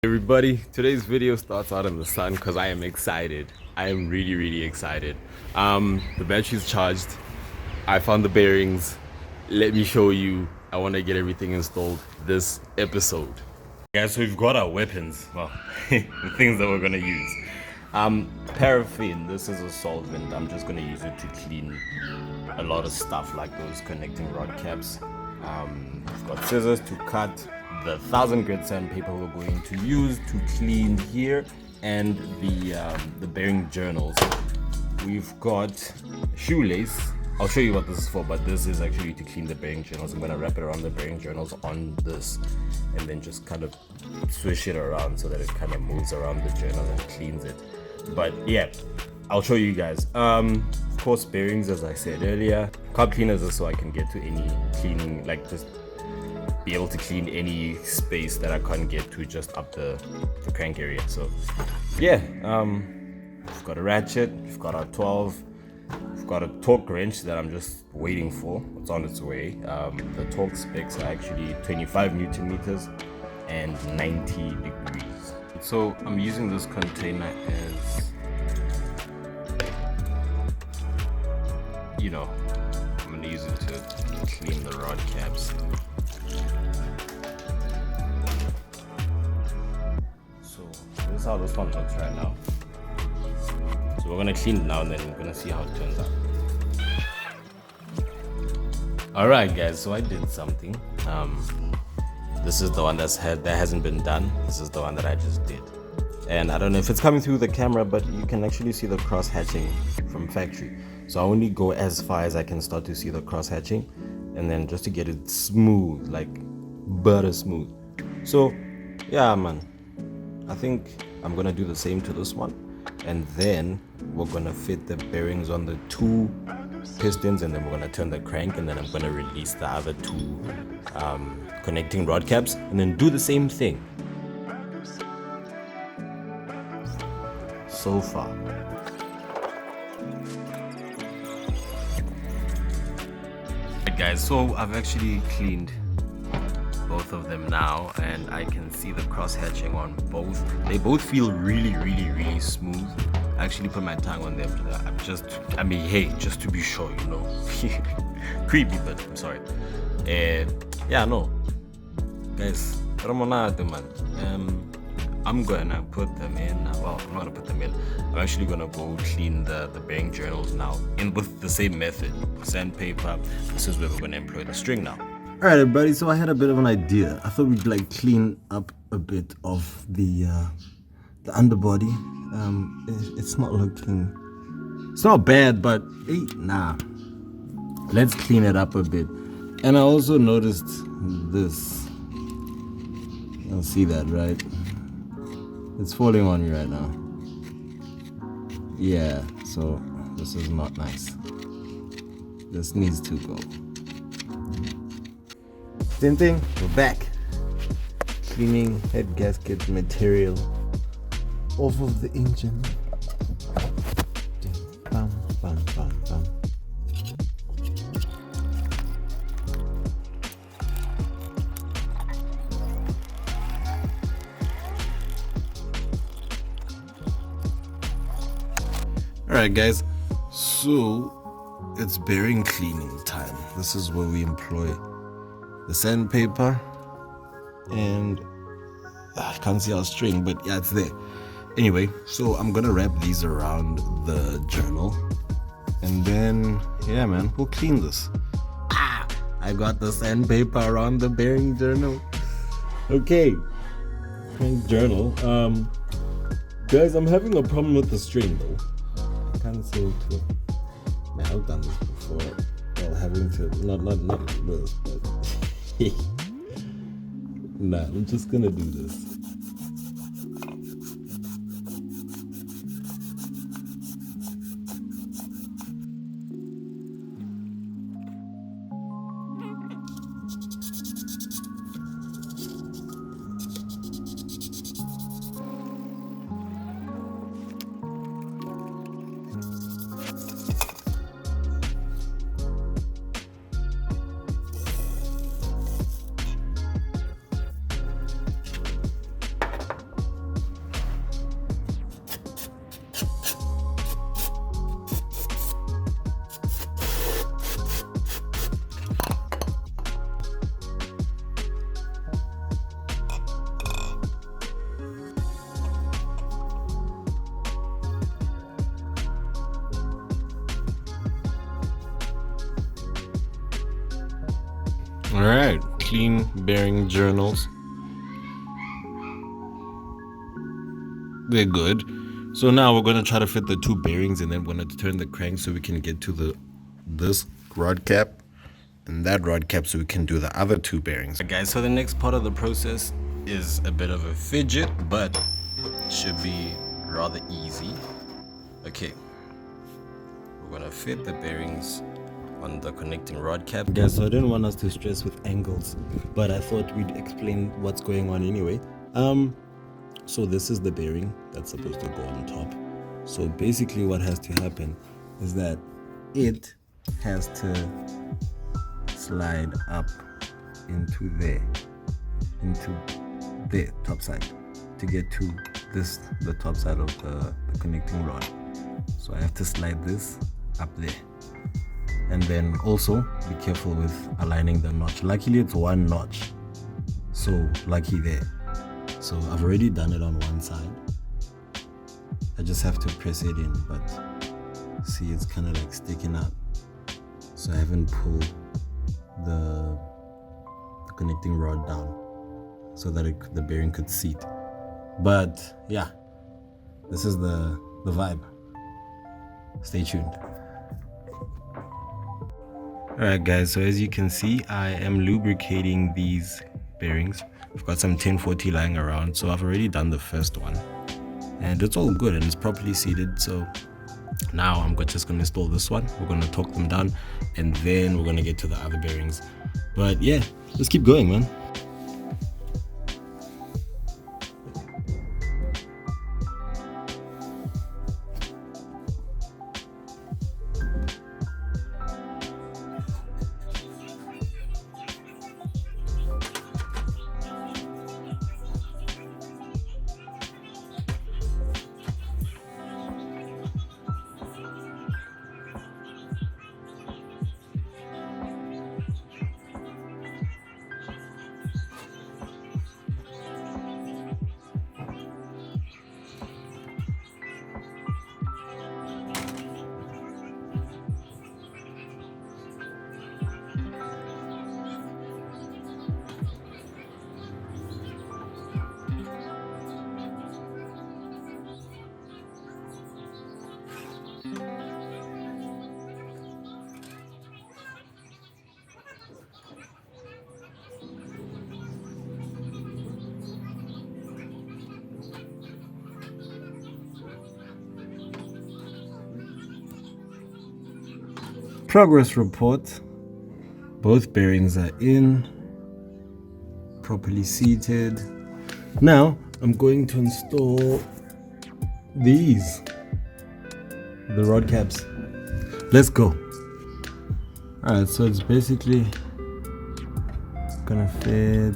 Everybody, today's video starts out in the sun because I am excited. I am really excited. The battery's charged. I found the bearings. Let me show you. I want to get everything installed this episode. Guys, so we've got our weapons. Well, the things that we're gonna use. Paraffin. This is a solvent. I'm just gonna use it to clean a lot of stuff like those connecting rod caps. We've got scissors to cut the 1000 grit sandpaper we're going to use to clean here, and the bearing journals. We've got shoelace. I'll show you what this is for, but this is actually to clean the bearing journals. I'm gonna wrap it around the bearing journals on this and then just kind of swish it around so that it kind of moves around the journal and cleans it. But yeah, I'll show you guys. Of course, bearings, as I said earlier. Carb cleaners is so I can get to any cleaning, like just be able to clean any space that I can't get to just up the crank area. So yeah, we've got a ratchet, we've got our 12, we've got a torque wrench that I'm just waiting for. It's on its way. The torque specs are actually 25 Newton meters and 90 degrees. So I'm using this container as, you know, I'm gonna use it to clean the rod caps. This is how this one looks right now. So we're gonna clean it now and then we're gonna see how it turns out. Alright guys, so I did something. This is the one that hasn't been done. This is the one that I just did. And I don't know if it's coming through the camera, but you can actually see the cross hatching from factory. So I only go as far as I can start to see the cross hatching, and then just to get it smooth, like butter smooth. So yeah man, I think I'm gonna do the same to this one, and then we're gonna fit the bearings on the two pistons, and then we're gonna turn the crank, and then I'm gonna release the other two connecting rod caps, and then do the same thing. So far. Right guys, so I've actually cleaned both of them now, and I can see the cross hatching on both. They both feel really smooth. I actually put my tongue on them. Just to be sure, you know. Creepy, but I'm sorry. Yeah, no, guys, man. I'm gonna put them in. Well, I'm not gonna put them in. I'm actually gonna go clean the bearing journals now, and with the same method, sandpaper. This is where we're gonna employ the string now. Alright everybody, so I had a bit of an idea. I thought we'd like clean up a bit of the underbody. It's not looking, it's not bad, but nah. Let's clean it up a bit. And I also noticed this. You'll see that, right? It's falling on you right now. Yeah, so this is not nice. This needs to go. Same thing, we're back. Cleaning head gasket material off of the engine. Bam, bam, bam, bam. Alright guys, so it's bearing cleaning time. This is where we employ the sandpaper, and I can't see our string, but yeah, it's there. Anyway, so I'm gonna wrap these around the journal, and then yeah man, we'll clean this. I got the sandpaper around the bearing journal. Okay, crank journal. Guys, I'm having a problem with the string though. I can't seem to. Man, I've done this before. Well, having to not this, but nah, I'm just gonna do this. All right, clean bearing journals. They're good. So now we're gonna try to fit the two bearings, and then we're gonna turn the crank so we can get to this rod cap and that rod cap so we can do the other two bearings. Okay, guys, so the next part of the process is a bit of a fidget, but should be rather easy. Okay, we're gonna fit the bearings on the connecting rod cap. Guys, so I didn't want us to stress with angles, but I thought we'd explain what's going on anyway. So this is the bearing that's supposed to go on top. So basically what has to happen is that it has to slide up into the top side to get to the top side of the connecting rod. So I have to slide this up there. And then also be careful with aligning the notch. Luckily it's one notch, so lucky there. So I've already done it on one side. I just have to press it in, but see, it's kind of like sticking out. So I haven't pulled the connecting rod down so that the bearing could seat. But yeah, this is the vibe. Stay tuned. Alright guys, so as you can see, I am lubricating these bearings. I've got some 1040 lying around, so I've already done the first one. And it's all good and it's properly seated, so now I'm just going to install this one. We're going to torque them down and then we're going to get to the other bearings. But yeah, let's keep going, man. Progress report. Both bearings are in, properly seated. Now I'm going to install these, the rod caps. Let's go. Alright, so it's basically gonna fit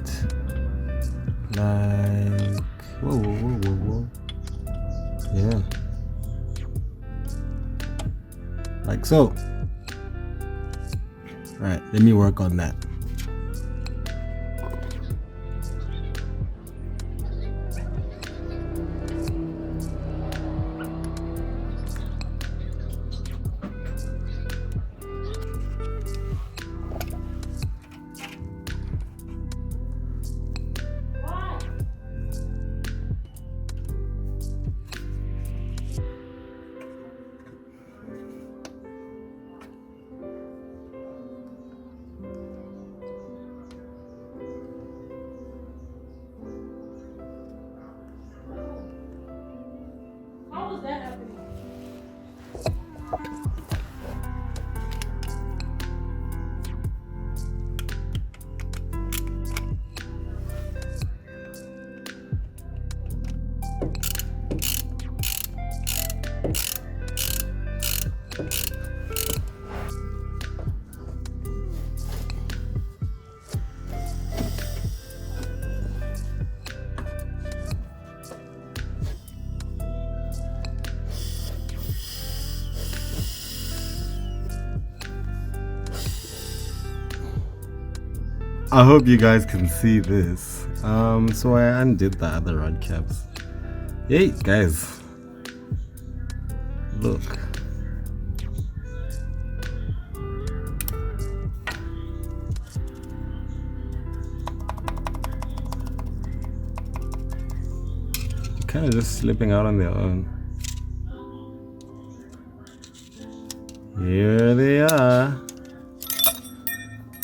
like whoa. Yeah. Like so. Alright, let me work on that. I hope you guys can see this. So I undid the other rod caps. Hey guys, look. kind of just slipping out on their own. Here they are.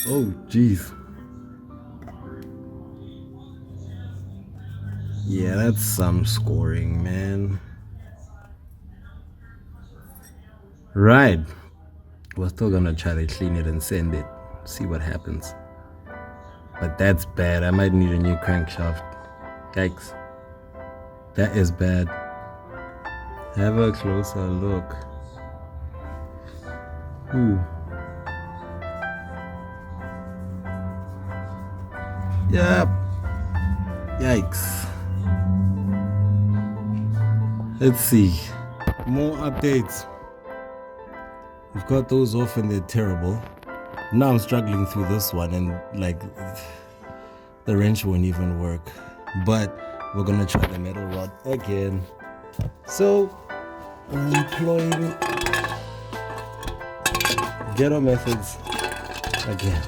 Oh, jeez. Yeah, that's some scoring, man. Right. We're still gonna try to clean it and send it. See what happens. But that's bad. I might need a new crankshaft. Yikes. That is bad. Have a closer look. Ooh. Yep. Yikes. Let's see. More updates. We've got those off and they're terrible. Now I'm struggling through this one and like the wrench won't even work. But we're gonna try the metal rod again. So I'm employing ghetto methods again.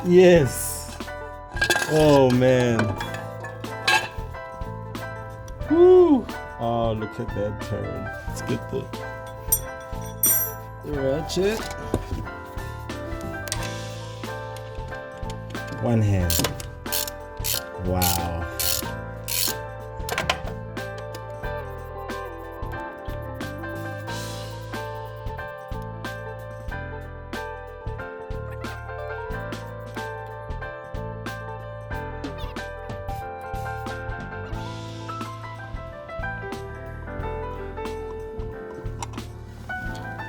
Yes. Oh man. Woo. Oh, look at that turn. Let's get the ratchet. One hand. Wow.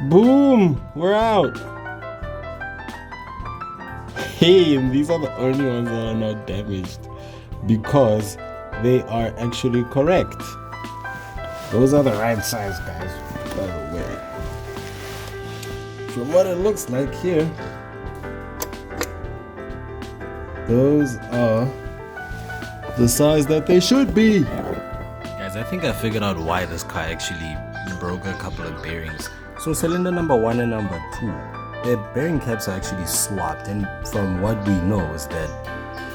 Boom! We're out! Hey, and these are the only ones that are not damaged because they are actually correct. Those are the right size, guys, by the way. From what it looks like here, those are the size that they should be. Guys, I think I figured out why this car actually broke a couple of bearings. So cylinder number 1 and number 2, their bearing caps are actually swapped, and from what we know is that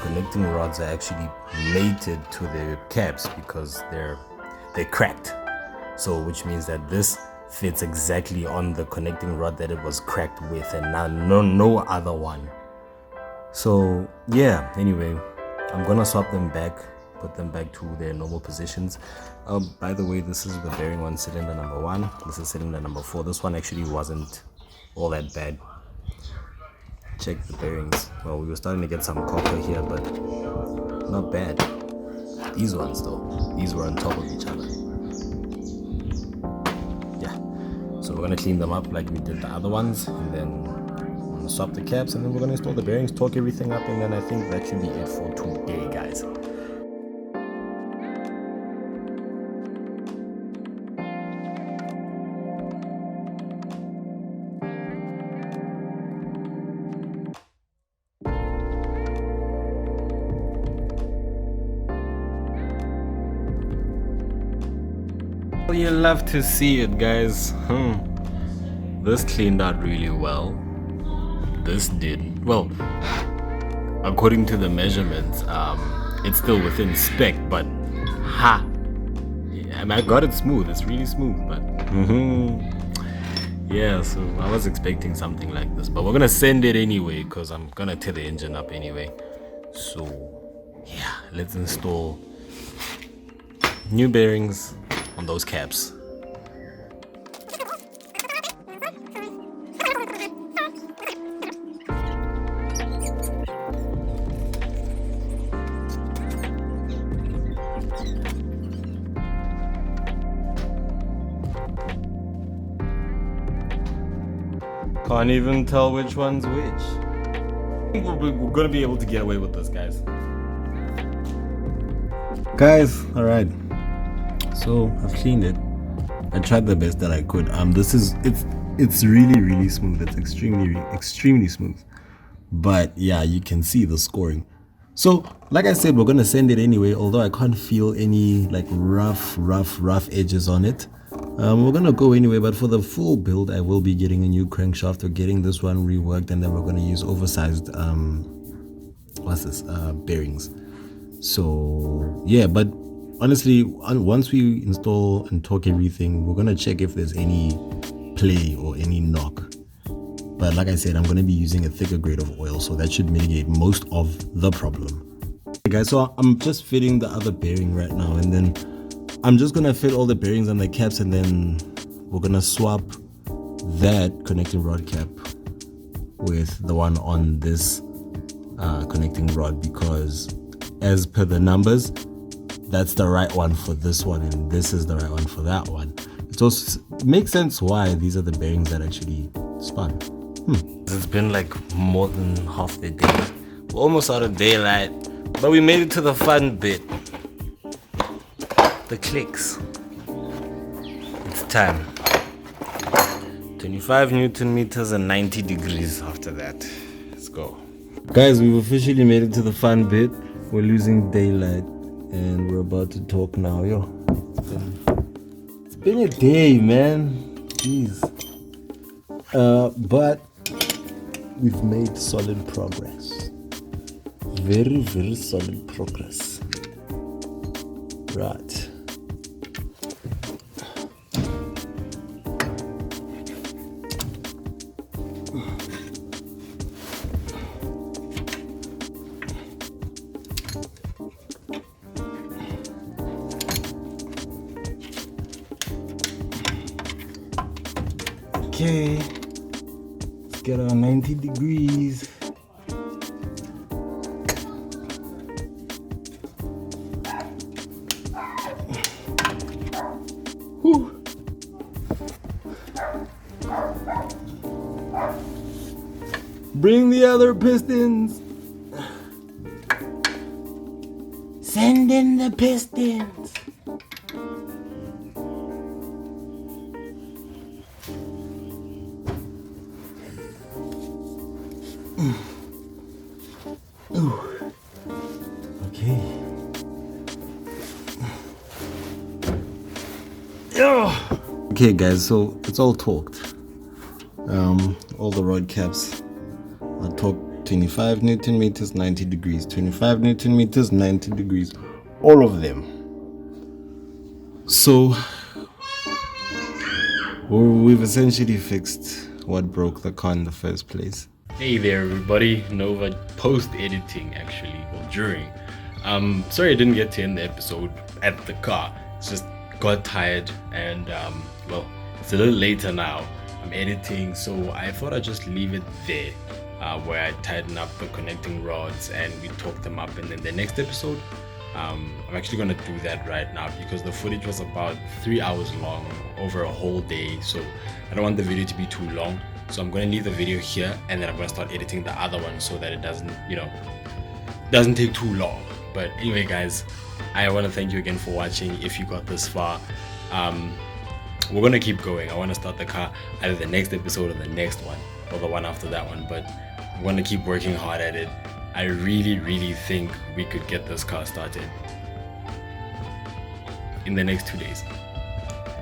connecting rods are actually mated to their caps because they're cracked. So which means that this fits exactly on the connecting rod that it was cracked with, and now no other one. So yeah, anyway, I'm gonna swap them back, put them back to their normal positions. By the way, this is the bearing on cylinder number 1. This is cylinder number 4. This one actually wasn't all that bad. Check the bearings. Well, we were starting to get some copper here, but not bad. These ones though, these were on top of each other. Yeah, so we're gonna clean them up like we did the other ones, and then we're gonna swap the caps, and then we're gonna install the bearings, torque everything up, and then I think that should be it for today, guys. You love to see it, guys. This cleaned out really well. This didn't. Well, according to the measurements, it's still within spec, but I got it smooth. It's really smooth, but yeah, so I was expecting something like this, but we're gonna send it anyway because I'm gonna tear the engine up anyway. So yeah, let's install new bearings on those caps. Can't even tell which one's which. I think we're gonna be able to get away with this, guys. Alright. So I've cleaned it. I tried the best that I could. It's really smooth. It's extremely smooth. But yeah, you can see the scoring. So like I said, we're gonna send it anyway, although I can't feel any like rough edges on it. We're gonna go anyway, but for the full build I will be getting a new crankshaft. We're getting this one reworked, and then we're gonna use oversized bearings. So yeah, but honestly, once we install and torque everything, we're gonna check if there's any play or any knock. But like I said, I'm gonna be using a thicker grade of oil, so that should mitigate most of the problem. Okay guys, so I'm just fitting the other bearing right now, and then I'm just gonna fit all the bearings on the caps, and then we're gonna swap that connecting rod cap with the one on this connecting rod, because as per the numbers, that's the right one for this one and this is the right one for that one. It also makes sense why these are the bearings that actually spun. It's been like more than half the day. We're almost out of daylight, but we made it to the fun bit. The clicks. It's time. 25 Newton meters and 90 degrees after that. Let's go. Guys, we've officially made it to the fun bit. We're losing daylight and we're about to talk now. Yo, it's been a day, man. Jeez. But we've made solid progress. Very, very solid progress. Right. Okay, let's get our 90 degrees. Whew. Bring the other pistons. Send in the pistons. Okay. Okay guys, so it's all torqued. All the rod caps are torqued 25 Newton meters, 90 degrees, 25 Newton meters, 90 degrees, all of them. So we've essentially fixed what broke the car in the first place. Hey there everybody, Nova post-editing actually, well during. Sorry I didn't get to end the episode at the car. It's just got tired and well, it's a little later now. I'm editing, so I thought I'd just leave it there where I tighten up the connecting rods and we torque them up, and then the next episode I'm actually gonna do that right now because the footage was about 3 hours long over a whole day, so I don't want the video to be too long. So I'm going to leave the video here and then I'm going to start editing the other one so that it doesn't, doesn't take too long. But anyway guys, I want to thank you again for watching. If you got this far, we're going to keep going. I want to start the car either the next episode or the next one or the one after that one, but I'm going to keep working hard at it. I really think we could get this car started in the next 2 days.